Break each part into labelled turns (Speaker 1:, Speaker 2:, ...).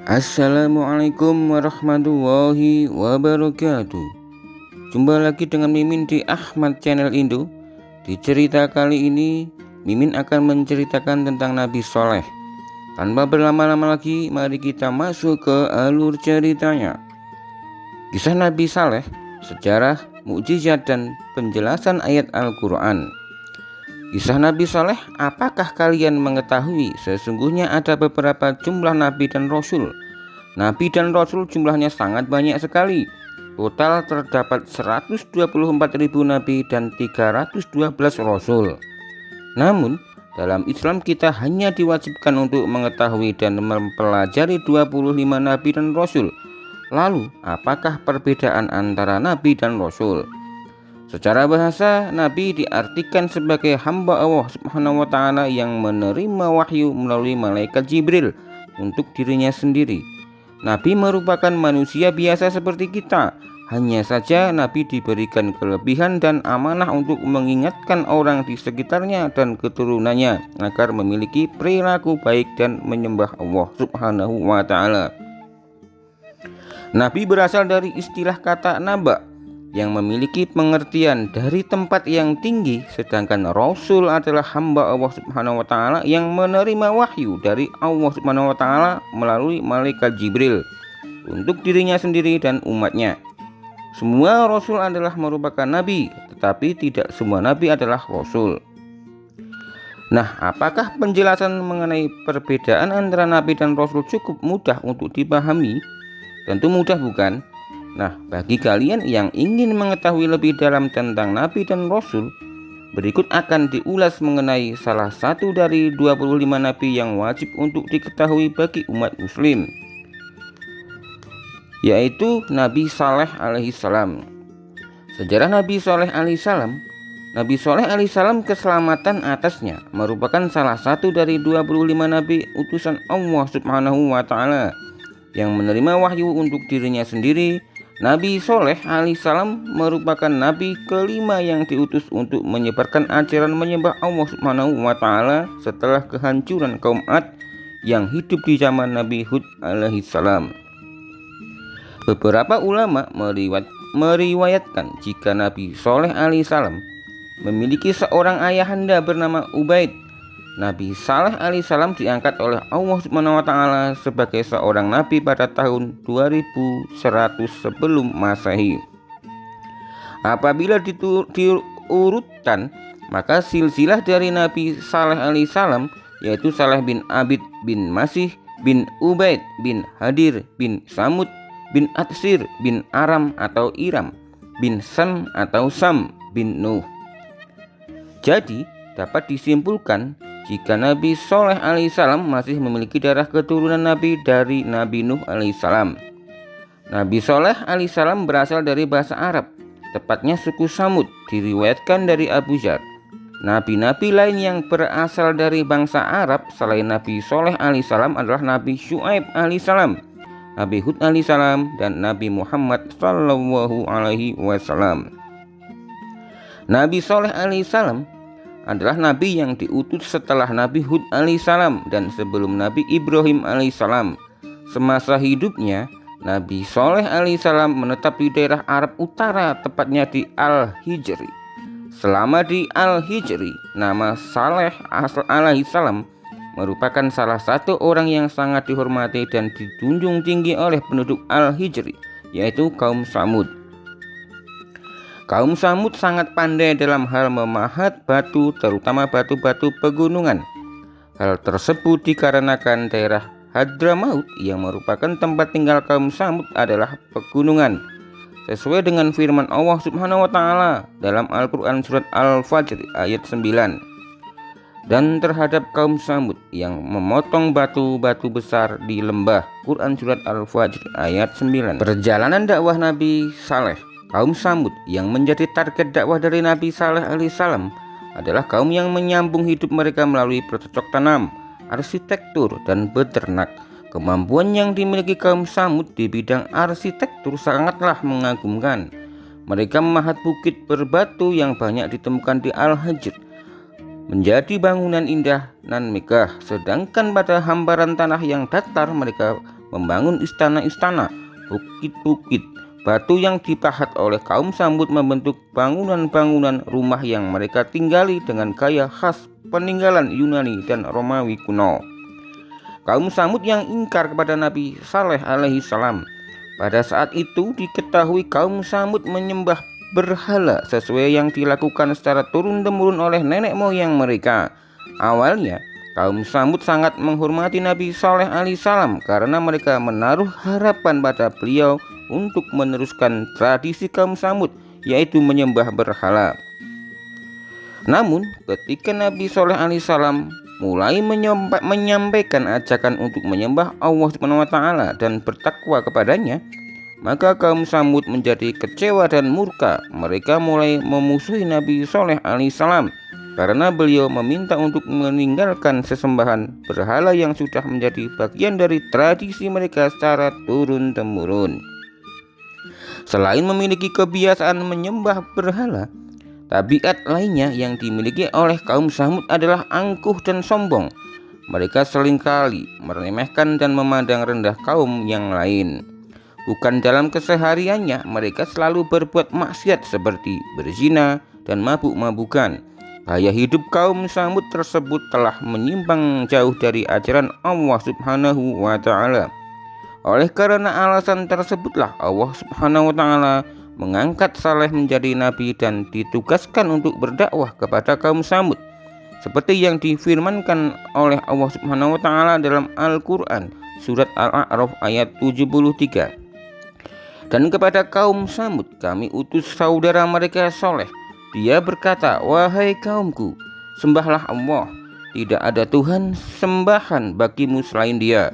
Speaker 1: Assalamualaikum warahmatullahi wabarakatuh. Jumpa lagi dengan Mimin di Ahmad Channel Indo. Di cerita kali ini Mimin akan menceritakan tentang Nabi Soleh. Tanpa berlama-lama lagi, mari kita masuk ke alur ceritanya. Kisah Nabi Saleh, sejarah, mukjizat dan penjelasan ayat Al-Quran. Kisah Nabi Saleh, apakah kalian mengetahui sesungguhnya ada beberapa jumlah Nabi dan Rasul? Nabi dan Rasul jumlahnya sangat banyak sekali. Total terdapat 124.000 Nabi dan 312 Rasul. Namun, dalam Islam kita hanya diwajibkan untuk mengetahui dan mempelajari 25 Nabi dan Rasul. Lalu, apakah perbedaan antara Nabi dan Rasul? Secara bahasa, Nabi diartikan sebagai hamba Allah Subhanahu wa Ta'ala yang menerima wahyu melalui malaikat Jibril untuk dirinya sendiri. Nabi merupakan manusia biasa seperti kita. Hanya saja Nabi diberikan kelebihan dan amanah untuk mengingatkan orang di sekitarnya dan keturunannya agar memiliki perilaku baik dan menyembah Allah Subhanahu wa Ta'ala. Nabi berasal dari istilah kata naba yang memiliki pengertian dari tempat yang tinggi, sedangkan Rasul adalah hamba Allah Subhanahu wa Ta'ala yang menerima wahyu dari Allah Subhanahu wa Ta'ala melalui malaikat Jibril untuk dirinya sendiri dan umatnya. Semua Rasul adalah merupakan nabi, tetapi tidak semua nabi adalah Rasul. Nah, apakah penjelasan mengenai perbedaan antara nabi dan Rasul cukup mudah untuk dipahami? Tentu mudah, bukan? Nah, bagi kalian yang ingin mengetahui lebih dalam tentang Nabi dan Rasul, berikut akan diulas mengenai salah satu dari 25 Nabi yang wajib untuk diketahui bagi umat muslim, yaitu Nabi Saleh alaihissalam. Sejarah Nabi Saleh alaihissalam. Nabi Saleh alaihissalam, keselamatan atasnya merupakan salah satu dari 25 Nabi utusan Allah Subhanahu wa Ta'ala yang menerima wahyu untuk dirinya sendiri. Nabi Soleh alaihissalam merupakan nabi kelima yang diutus untuk menyebarkan ajaran menyembah Allah Subhanahu wa Ta'ala setelah kehancuran kaum Ad yang hidup di zaman Nabi Hud alaihissalam. Beberapa ulama meriwayatkan jika Nabi Soleh alaihissalam memiliki seorang ayahanda bernama Ubaid. Nabi Saleh alaihissalam diangkat oleh Allah Subhanahu wa Ta'ala sebagai seorang nabi pada tahun 2100 sebelum Masehi. Apabila diurutkan, maka silsilah dari Nabi Saleh alaihissalam yaitu Saleh bin Abid bin Masih bin Ubaid bin Hadir bin Samud bin Atsir bin Aram atau Iram bin Sam atau Sam bin Nuh. Jadi dapat disimpulkan jika Nabi Soleh alaihissalam masih memiliki darah keturunan Nabi dari Nabi Nuh alaihissalam. Nabi Soleh alaihissalam berasal dari bahasa Arab, tepatnya suku Samud, diriwayatkan dari Abu Dzar. Nabi-nabi lain yang berasal dari bangsa Arab selain Nabi Soleh alaihissalam adalah Nabi Syuaib alaihissalam, Nabi Hud alaihissalam, dan Nabi Muhammad sallallahu alaihi wasallam. Nabi Soleh alaihissalam adalah nabi yang diutus setelah Nabi Hud alaihissalam dan sebelum Nabi Ibrahim alaihissalam. Semasa hidupnya, Nabi Soleh alaihissalam menetap di daerah Arab Utara, tepatnya di Al-Hijri. Selama di Al-Hijri, nama Saleh alaihissalam merupakan salah satu orang yang sangat dihormati dan dijunjung tinggi oleh penduduk Al-Hijri, yaitu kaum Samud. Kaum Samud sangat pandai dalam hal memahat batu, terutama batu-batu pegunungan. Hal tersebut dikarenakan daerah Hadramaut yang merupakan tempat tinggal kaum Samud adalah pegunungan, sesuai dengan firman Allah Subhanahu wa Ta'ala dalam Al-Quran surat Al-Fajr ayat 9. Dan terhadap kaum Samud yang memotong batu-batu besar di lembah, Quran surat Al-Fajr ayat 9. Perjalanan dakwah Nabi Saleh. Kaum Samud yang menjadi target dakwah dari Nabi Saleh alaihissalam adalah kaum yang menyambung hidup mereka melalui bercocok tanam, arsitektur, dan beternak. Kemampuan yang dimiliki kaum Samud di bidang arsitektur sangatlah mengagumkan. Mereka memahat bukit berbatu yang banyak ditemukan di Al-Hijr menjadi bangunan indah dan megah, sedangkan pada hamparan tanah yang datar mereka membangun istana-istana, bukit-bukit. Batu yang dipahat oleh kaum Samud membentuk bangunan-bangunan rumah yang mereka tinggali dengan gaya khas peninggalan Yunani dan Romawi kuno. Kaum Samud yang ingkar kepada Nabi Saleh alaihi salam. Pada saat itu diketahui kaum Samud menyembah berhala sesuai yang dilakukan secara turun-temurun oleh nenek moyang mereka. Awalnya kaum Samud sangat menghormati Nabi Saleh alaihi salam karena mereka menaruh harapan pada beliau untuk meneruskan tradisi kaum Samud, yaitu menyembah berhala. Namun ketika Nabi Saleh alaihi salam mulai menyampaikan ajakan untuk menyembah Allah Subhanahu wa taala dan bertakwa kepadanya, maka kaum Samud menjadi kecewa dan murka. Mereka mulai memusuhi Nabi Saleh alaihi salam karena beliau meminta untuk meninggalkan sesembahan berhala yang sudah menjadi bagian dari tradisi mereka secara turun-temurun. Selain memiliki kebiasaan menyembah berhala, tabiat lainnya yang dimiliki oleh kaum Samud adalah angkuh dan sombong. Mereka seringkali meremehkan dan memandang rendah kaum yang lain. Bukan dalam kesehariannya, mereka selalu berbuat maksiat seperti berzina dan mabuk-mabukan. Gaya hidup kaum Samud tersebut telah menyimpang jauh dari ajaran Allah Subhanahu wa taala. Oleh karena alasan tersebutlah Allah Subhanahu wa taala mengangkat Saleh menjadi nabi dan ditugaskan untuk berdakwah kepada kaum Samud, seperti yang difirmankan oleh Allah Subhanahu wa taala dalam Al-Qur'an surat Al-A'raf ayat 73. Dan kepada kaum Samud kami utus saudara mereka Saleh. Dia berkata, "Wahai kaumku, sembahlah Allah, tidak ada Tuhan sembahan bagimu selain Dia.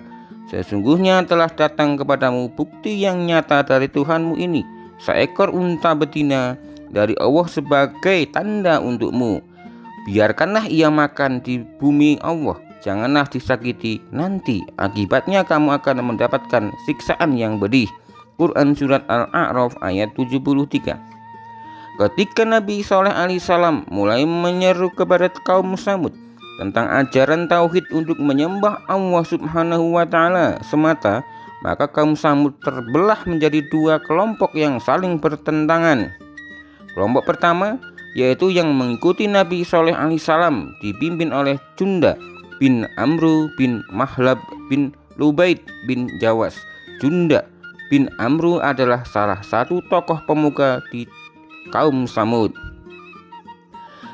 Speaker 1: Sesungguhnya telah datang kepadamu bukti yang nyata dari Tuhanmu ini, seekor unta betina dari Allah sebagai tanda untukmu. Biarkanlah ia makan di bumi Allah, janganlah disakiti, nanti akibatnya kamu akan mendapatkan siksaan yang pedih." Quran surat Al-A'raf ayat 73. Ketika Nabi Saleh alaihi salam mulai menyeru kepada kaum Samud tentang ajaran tauhid untuk menyembah Allah Subhanahu wa taala semata, maka kaum Samud terbelah menjadi dua kelompok yang saling bertentangan. Kelompok pertama yaitu yang mengikuti Nabi Saleh alaihi salam dipimpin oleh Junda bin Amru bin Mahlab bin Lubaid bin Jawas. Junda bin Amru adalah salah satu tokoh pemuka di kaum Samud.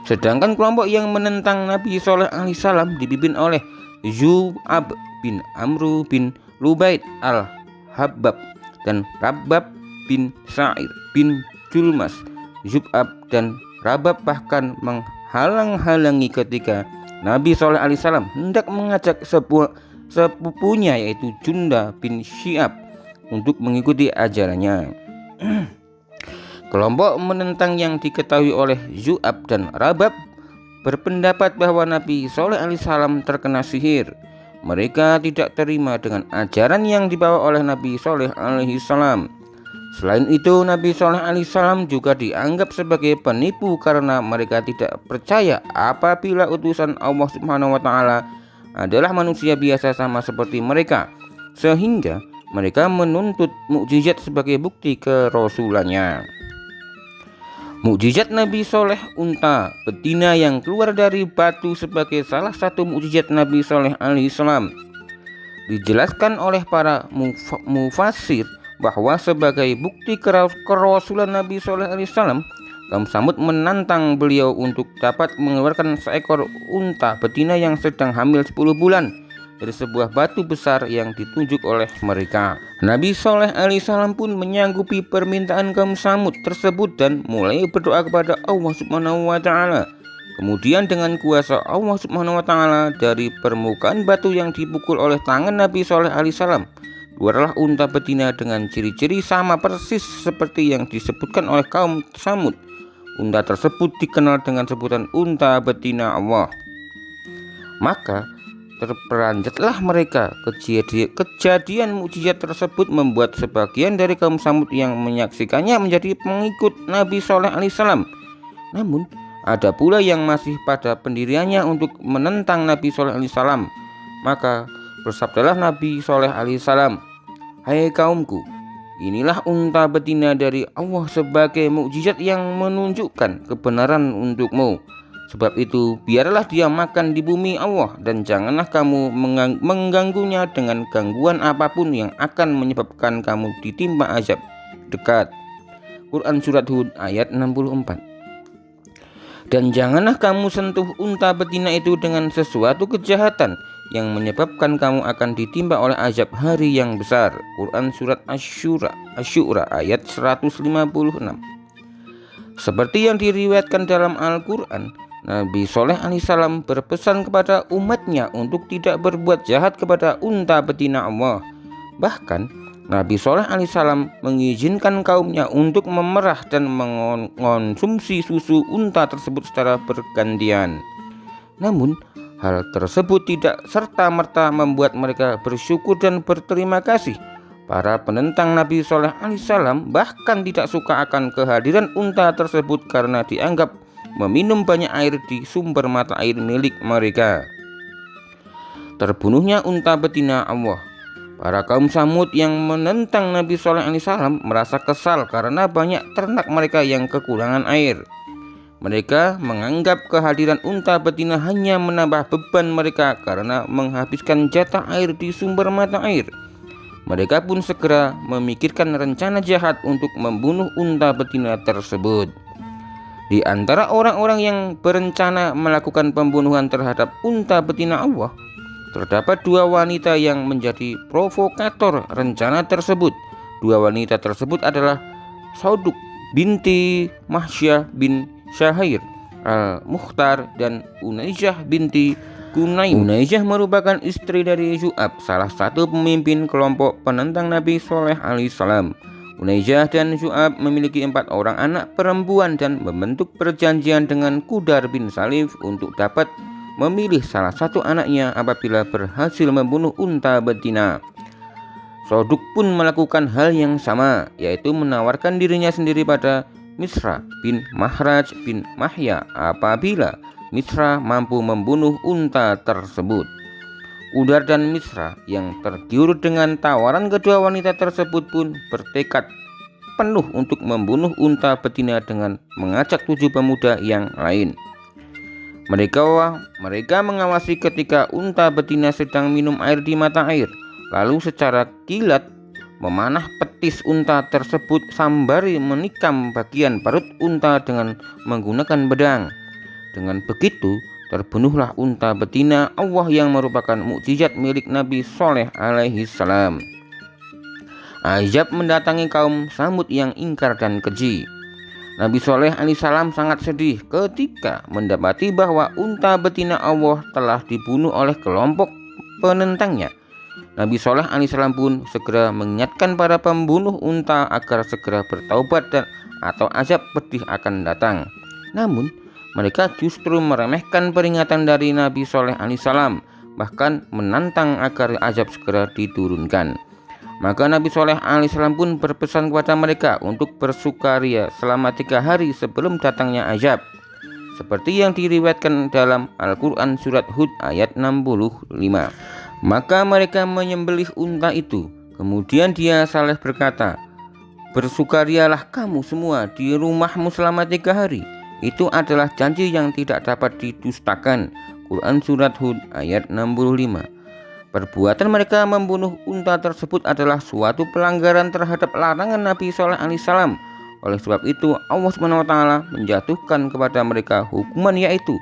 Speaker 1: Sedangkan kelompok yang menentang Nabi Saleh alaihi salam dipimpin oleh Zu'ab bin Amru bin Lubaid al-Habbab dan Rabab bin Sa'ir bin Julmas. Zu'ab dan Rabab bahkan menghalang-halangi ketika Nabi Saleh alaihi salam hendak mengajak sepupunya yaitu Junda bin Syi'ab untuk mengikuti ajarannya. Kelompok menentang yang diketahui oleh Zu'ab dan Rabab berpendapat bahwa Nabi Saleh alaihi salam terkena sihir. Mereka tidak terima dengan ajaran yang dibawa oleh Nabi Saleh alaihi salam. Selain itu, Nabi Saleh alaihi salam juga dianggap sebagai penipu karena mereka tidak percaya apabila utusan Allah Subhanahu wa taala adalah manusia biasa sama seperti mereka, sehingga mereka menuntut mukjizat sebagai bukti kerasulannya. Mukjizat Nabi Saleh unta betina yang keluar dari batu sebagai salah satu mukjizat Nabi Saleh alaihi salam. Dijelaskan oleh para mufassir bahwa sebagai bukti kerasulan Nabi Saleh alaihi salam, kaum Samud menantang beliau untuk dapat mengeluarkan seekor unta betina yang sedang hamil 10 bulan dari sebuah batu besar yang ditunjuk oleh mereka. Nabi Saleh alaihi salam pun menyanggupi permintaan kaum Samud tersebut dan mulai berdoa kepada Allah Subhanahu wa taala. Kemudian dengan kuasa Allah Subhanahu wa taala dari permukaan batu yang dipukul oleh tangan Nabi Saleh alaihi salam, keluarlah unta betina dengan ciri-ciri sama persis seperti yang disebutkan oleh kaum Samud. Unta tersebut dikenal dengan sebutan unta betina Allah. Maka terperanjatlah mereka. Kejadian mukjizat tersebut membuat sebagian dari kaum Samud yang menyaksikannya menjadi pengikut Nabi Saleh alaihi salam. Namun ada pula yang masih pada pendiriannya untuk menentang Nabi Saleh alaihi salam. Maka bersabdalah Nabi Saleh alaihi salam, Hai kaumku, inilah unta betina dari Allah sebagai mukjizat yang menunjukkan kebenaran untukmu. Sebab itu biarlah dia makan di bumi Allah, dan janganlah kamu mengganggunya dengan gangguan apapun yang akan menyebabkan kamu ditimpa azab dekat. Quran Surat Hud ayat 64. Dan janganlah kamu sentuh unta betina itu dengan sesuatu kejahatan yang menyebabkan kamu akan ditimpa oleh azab hari yang besar. Quran Surat Asy-Syu'ara ayat 156. Seperti yang diriwayatkan dalam Al-Quran, Nabi Shaleh alaihissalam berpesan kepada umatnya untuk tidak berbuat jahat kepada unta betina Allah. Bahkan Nabi Shaleh alaihissalam mengizinkan kaumnya untuk memerah dan mengonsumsi susu unta tersebut secara bergantian. Namun hal tersebut tidak serta-merta membuat mereka bersyukur dan berterima kasih. Para penentang Nabi Shaleh alaihissalam bahkan tidak suka akan kehadiran unta tersebut karena dianggap meminum banyak air di sumber mata air milik mereka. Terbunuhnya unta betina Allah. Para kaum Samud yang menentang Nabi Shaleh alaihissalam merasa kesal karena banyak ternak mereka yang kekurangan air. Mereka menganggap kehadiran unta betina hanya menambah beban mereka karena menghabiskan jatah air di sumber mata air. Mereka pun segera memikirkan rencana jahat untuk membunuh unta betina tersebut. Di antara orang-orang yang berencana melakukan pembunuhan terhadap unta betina Allah, terdapat dua wanita yang menjadi provokator rencana tersebut. Dua wanita tersebut adalah Sauduk binti Mahsyah bin Syahir Al-Mukhtar dan Unaijah binti Kunaim. Unaijah merupakan istri dari Syu'ab, salah satu pemimpin kelompok penentang Nabi Shaleh alaihissalam. Unaijah dan Syu'ab memiliki 4 orang anak perempuan dan membentuk perjanjian dengan Qudar bin Salif untuk dapat memilih salah satu anaknya apabila berhasil membunuh unta betina. Sauduk pun melakukan hal yang sama, yaitu menawarkan dirinya sendiri pada Misra bin Mahraj bin Mahya apabila Misra mampu membunuh unta tersebut. Qudar dan Misra yang tergiur dengan tawaran kedua wanita tersebut pun bertekad penuh untuk membunuh unta betina dengan mengajak 7 pemuda yang lain. Mereka mengawasi ketika unta betina sedang minum air di mata air, lalu secara kilat memanah petis unta tersebut sambari menikam bagian perut unta dengan menggunakan pedang. Dengan begitu terbunuhlah unta betina Allah yang merupakan mukjizat milik Nabi Shaleh alaihissalam. Azab mendatangi kaum Samud yang ingkar dan keji. Nabi Shaleh alaihissalam sangat sedih ketika mendapati bahwa unta betina Allah telah dibunuh oleh kelompok penentangnya. Nabi Shaleh alaihissalam pun segera mengingatkan para pembunuh unta agar segera bertaubat atau azab pedih akan datang. Namun mereka justru meremehkan peringatan dari Nabi Shaleh alaihissalam, bahkan menantang agar azab segera diturunkan. Maka Nabi Shaleh alaihissalam pun berpesan kepada mereka untuk bersukaria selama 3 hari sebelum datangnya azab, seperti yang diriwayatkan dalam Al-Quran Surat Hud ayat 65. Maka mereka menyembelih unta itu. Kemudian dia Saleh berkata, "Bersukarialah kamu semua di rumahmu selama 3 hari. Itu adalah janji yang tidak dapat didustakan." Quran Surat Hud ayat 65. Perbuatan mereka membunuh unta tersebut adalah suatu pelanggaran terhadap larangan Nabi Shaleh alaihissalam. Oleh sebab itu Allah SWT menjatuhkan kepada mereka hukuman, yaitu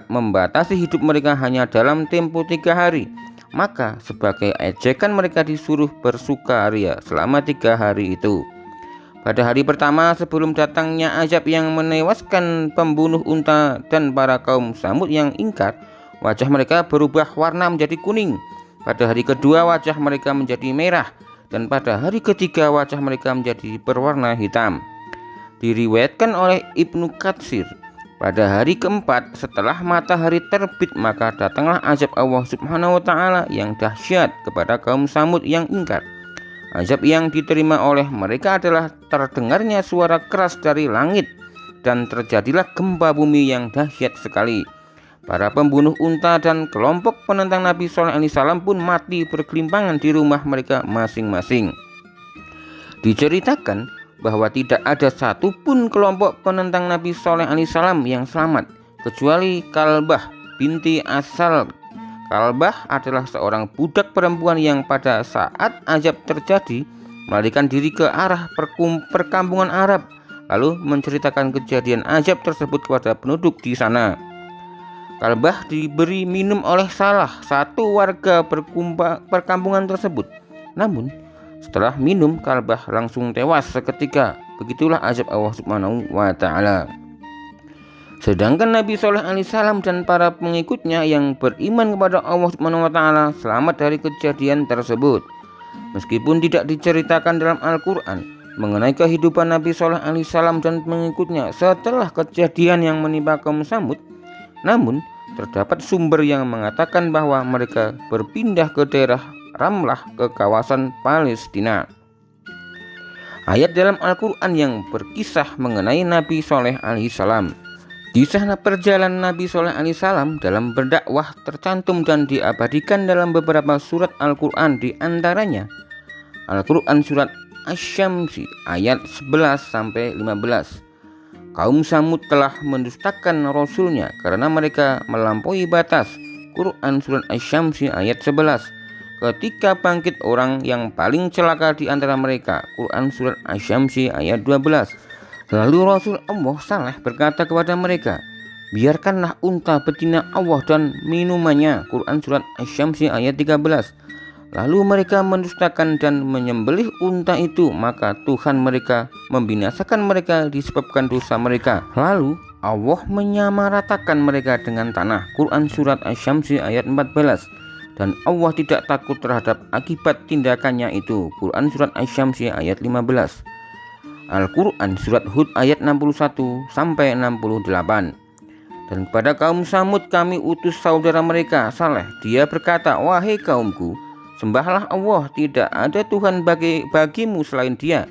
Speaker 1: membatasi hidup mereka hanya dalam tempo 3 hari. Maka sebagai ejekan mereka disuruh bersukaria selama 3 hari itu. Pada hari pertama sebelum datangnya azab yang menewaskan pembunuh unta dan para kaum Samud yang ingkar, wajah mereka berubah warna menjadi kuning. Pada hari kedua wajah mereka menjadi merah, dan pada hari ketiga wajah mereka menjadi berwarna hitam. Diriwayatkan oleh Ibnu Katsir, pada hari keempat setelah matahari terbit maka datanglah azab Allah Subhanahu wa Ta'ala yang dahsyat kepada kaum Samud yang ingkar. Azab yang diterima oleh mereka adalah terdengarnya suara keras dari langit dan terjadilah gempa bumi yang dahsyat sekali. Para pembunuh unta dan kelompok penentang Nabi Shaleh alaihissalam pun mati bergelimpangan di rumah mereka masing-masing. Diceritakan bahwa tidak ada satupun kelompok penentang Nabi Shaleh alaihissalam yang selamat kecuali Kalbah binti Asal. Kalbah adalah seorang budak perempuan yang pada saat azab terjadi melarikan diri ke arah perkampungan Arab, lalu menceritakan kejadian azab tersebut kepada penduduk di sana. Kalbah diberi minum oleh salah satu warga perkampungan tersebut. Namun setelah minum, Kalbah langsung tewas seketika. Begitulah azab Allah Subhanahu wa ta'ala. Sedangkan Nabi Shaleh alaihissalam dan para pengikutnya yang beriman kepada Allah Subhanahu wa ta'ala selamat dari kejadian tersebut. Meskipun tidak diceritakan dalam Al-Quran mengenai kehidupan Nabi Shaleh alaihissalam dan pengikutnya setelah kejadian yang menimpa kaum Samud, namun terdapat sumber yang mengatakan bahwa mereka berpindah ke daerah Ramlah ke kawasan Palestina. Ayat dalam Al-Quran yang berkisah mengenai Nabi Shaleh alaihissalam. Kisah perjalanan Nabi Shaleh alaihissalam dalam berdakwah tercantum dan diabadikan dalam beberapa surat Al-Quran, di antaranya Al-Quran surat Asy-Syamsi ayat 11-15. Kaum Samud telah mendustakan Rasulnya karena mereka melampaui batas. Quran surat Asy-Syamsi ayat 11. Ketika bangkit orang yang paling celaka di antara mereka. Quran surat Asy-Syamsi ayat 12. Lalu Rasul Allah Saleh berkata kepada mereka, biarkanlah unta betina Allah dan minumannya. Quran surat Asy-Syamsi ayat 13. Lalu mereka mendustakan dan menyembelih unta itu, maka Tuhan mereka membinasakan mereka disebabkan dosa mereka. Lalu Allah menyamaratakan mereka dengan tanah. Quran surat Asy-Syamsi ayat 14. Dan Allah tidak takut terhadap akibat tindakannya itu. Quran surat Asy-Syamsi ayat 15. Al-Quran surat Hud ayat 61-68. Dan kepada kaum Samud kami utus saudara mereka Saleh. Dia berkata, wahai kaumku, sembahlah Allah, tidak ada Tuhan bagimu selain Dia.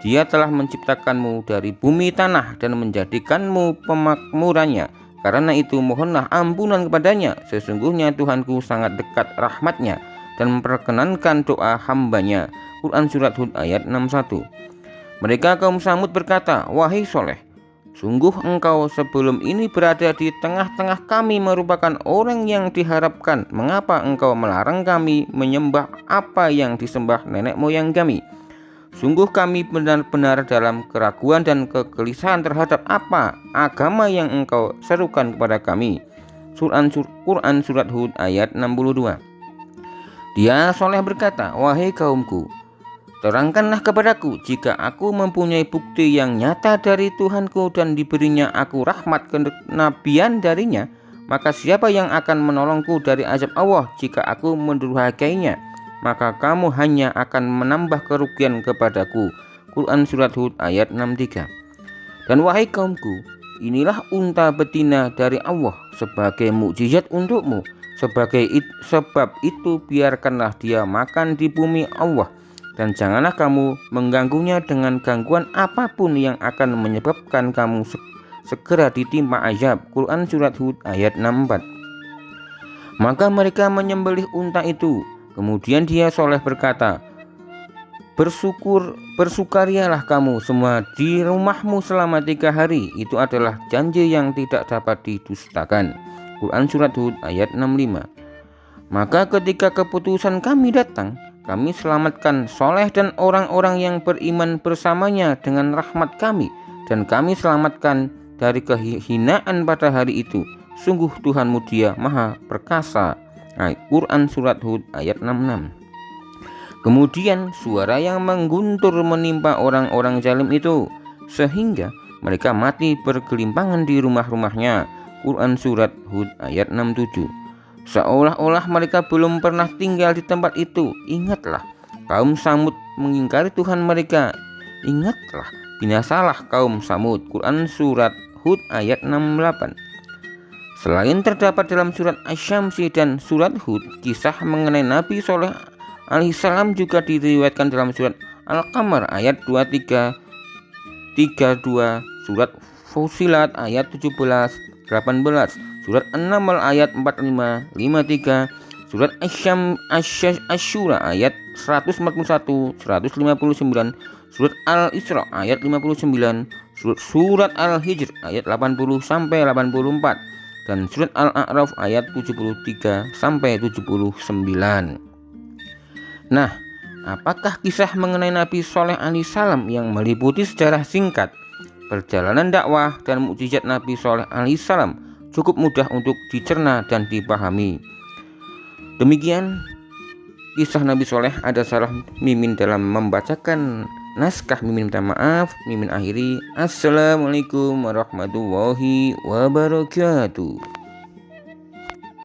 Speaker 1: Dia telah menciptakanmu dari bumi tanah dan menjadikanmu pemakmurannya. Karena itu mohonlah ampunan kepadanya. Sesungguhnya Tuhanku sangat dekat rahmatnya dan memperkenankan doa hambanya. Quran surat Hud ayat 61. Mereka kaum Samud berkata, wahai Soleh, sungguh engkau sebelum ini berada di tengah-tengah kami merupakan orang yang diharapkan. Mengapa engkau melarang kami menyembah apa yang disembah nenek moyang kami? Sungguh kami benar-benar dalam keraguan dan kegelisahan terhadap apa agama yang engkau serukan kepada kami. Quran surat Hud ayat 62. Dia Soleh berkata, wahai kaumku, terangkanlah kepadaku jika aku mempunyai bukti yang nyata dari Tuhanku dan diberinya aku rahmat kenabian darinya, maka siapa yang akan menolongku dari azab Allah jika aku mendurhakainya? Maka kamu hanya akan menambah kerugian kepadaku. Quran surat Hud ayat 63. Dan wahai kaumku, inilah unta betina dari Allah sebagai mukjizat untukmu. Sebab itu biarkanlah dia makan di bumi Allah, dan janganlah kamu mengganggunya dengan gangguan apapun yang akan menyebabkan kamu segera ditimpa azab. Quran surat Hud ayat 64. Maka mereka menyembelih unta itu. Kemudian dia Soleh berkata, bersukarialah kamu semua di rumahmu selama 3 hari. Itu adalah janji yang tidak dapat didustakan. Quran surat Hud ayat 65. Maka ketika keputusan kami datang, kami selamatkan Soleh dan orang-orang yang beriman bersamanya dengan rahmat kami, dan kami selamatkan dari kehinaan pada hari itu. Sungguh Tuhanmu Dia Maha Perkasa. Quran surat Hud ayat 66. Kemudian suara yang mengguntur menimpa orang-orang zalim itu, sehingga mereka mati bergelimpangan di rumah-rumahnya. Quran surat Hud ayat 67. Seolah-olah mereka belum pernah tinggal di tempat itu. Ingatlah, kaum Samud mengingkari Tuhan mereka. Ingatlah, binasalah kaum Samud. Quran surat Hud ayat 68. Selain terdapat dalam surat Asy-Syamsi dan surat Hud, kisah mengenai Nabi Shaleh alaihissalam juga diriwayatkan dalam surat Al-Qamar ayat 23, 32, surat Fussilat ayat 17, 18, Surat An-Naml ayat 45, 53, Surat Asy-Syura ayat 141, 159, Surat Al-Isra ayat 59, Surat Al-Hijr ayat 80 sampai 84, dan Surat Al-A'raf ayat 73 sampai 79. Nah, apakah kisah mengenai Nabi Shaleh alaihissalam yang meliputi sejarah singkat, perjalanan dakwah, dan mukjizat Nabi Shaleh alaihissalam cukup mudah untuk dicerna dan dipahami? Demikian kisah Nabi Shaleh. Ada salah Mimin dalam membacakan naskah. Mimin minta maaf. Mimin akhiri. Assalamualaikum warahmatullahi wabarakatuh.